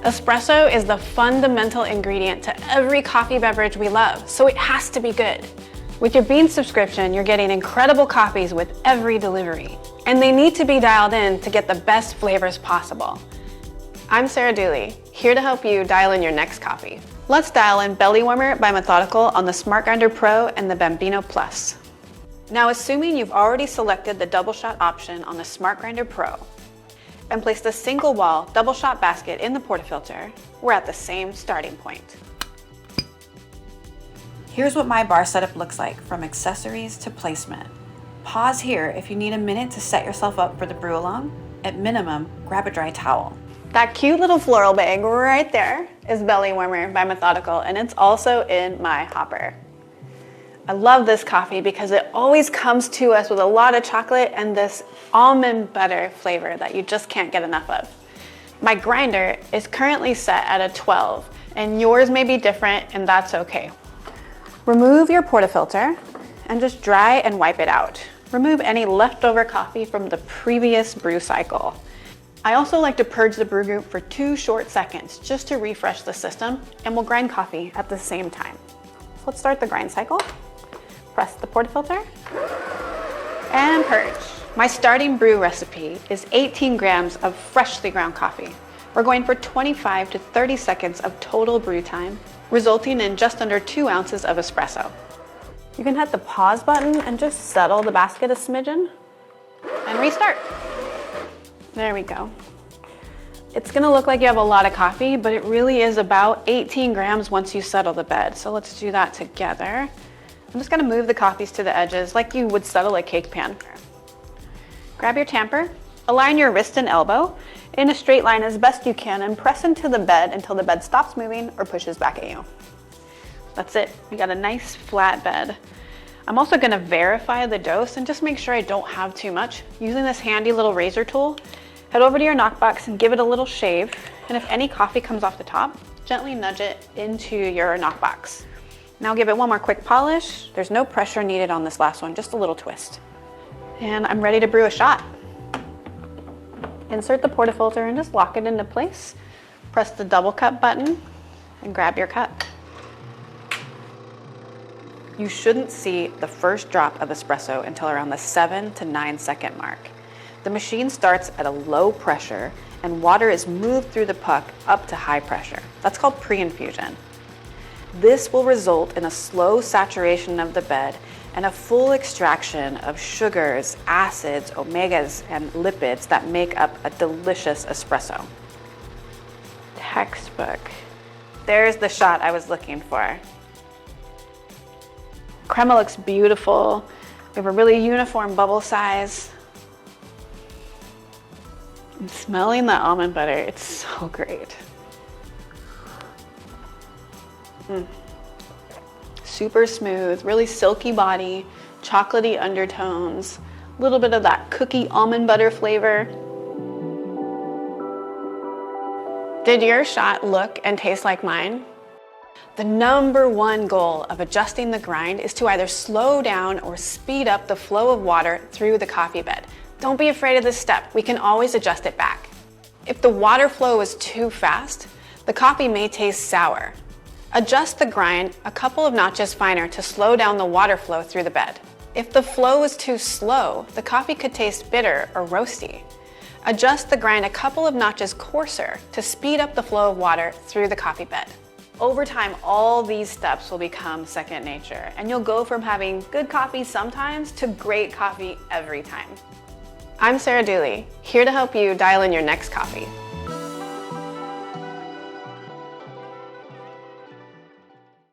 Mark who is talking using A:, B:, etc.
A: Espresso is the fundamental ingredient to every coffee beverage we love, so it has to be good. With your Beanz subscription, you're getting incredible coffees with every delivery, and they need to be dialed in to get the best flavors possible. I'm Sarah Dooley, here to help you dial in your next coffee. Let's dial in Belly Warmer by Methodical on the Smart Grinder Pro and the Bambino Plus. Now, assuming you've already selected the double shot option on the Smart Grinder Pro and placed a single wall double shot basket in the portafilter, we're at the same starting point. Here's what my bar setup looks like from accessories to placement. Pause here if you need a minute to set yourself up for the brew along. At minimum, grab a dry towel. That cute little floral bag right there is Belly Warmer by Methodical, and it's also in my hopper. I love this coffee because it always comes to us with a lot of chocolate and this almond butter flavor that you just can't get enough of. My grinder is currently set at a 12, and yours may be different, and that's okay. Remove your portafilter and just dry and wipe it out. Remove any leftover coffee from the previous brew cycle. I also like to purge the brew group for 2 short seconds just to refresh the system, and we'll grind coffee at the same time. So let's start the grind cycle. Press the portafilter and purge. My starting brew recipe is 18 grams of freshly ground coffee. We're going for 25 to 30 seconds of total brew time, resulting in just under 2 ounces of espresso. You can hit the pause button and just settle the basket a smidgen and restart. There we go. It's gonna look like you have a lot of coffee, but it really is about 18 grams once you settle the bed. So let's do that together. I'm just gonna move the coffees to the edges like you would settle a cake pan. Grab your tamper, align your wrist and elbow in a straight line as best you can and press into the bed until the bed stops moving or pushes back at you. That's it, we got a nice flat bed. I'm also gonna verify the dose and just make sure I don't have too much. Using this handy little razor tool, head over to your knockbox and give it a little shave. And if any coffee comes off the top, gently nudge it into your knockbox. Now give it one more quick polish. There's no pressure needed on this last one, just a little twist. And I'm ready to brew a shot. Insert the portafilter and just lock it into place. Press the double cup button and grab your cup. You shouldn't see the first drop of espresso until around the 7 to 9 second mark. The machine starts at a low pressure and water is moved through the puck up to high pressure. That's called pre-infusion. This will result in a slow saturation of the bed and a full extraction of sugars, acids, omegas, and lipids that make up a delicious espresso. Textbook. There's the shot I was looking for. Crema looks beautiful. We have a really uniform bubble size. I'm smelling the almond butter. It's so great. Super smooth, really silky body, chocolatey undertones, a little bit of that cookie almond butter flavor. Did your shot look and taste like mine? The #1 goal of adjusting the grind is to either slow down or speed up the flow of water through the coffee bed. Don't be afraid of this step. We can always adjust it back. If the water flow is too fast, the coffee may taste sour. Adjust the grind a couple of notches finer to slow down the water flow through the bed. If the flow is too slow, the coffee could taste bitter or roasty. Adjust the grind a couple of notches coarser to speed up the flow of water through the coffee bed. Over time, all these steps will become second nature, and you'll go from having good coffee sometimes to great coffee every time. I'm Sarah Dooley, here to help you dial in your next coffee.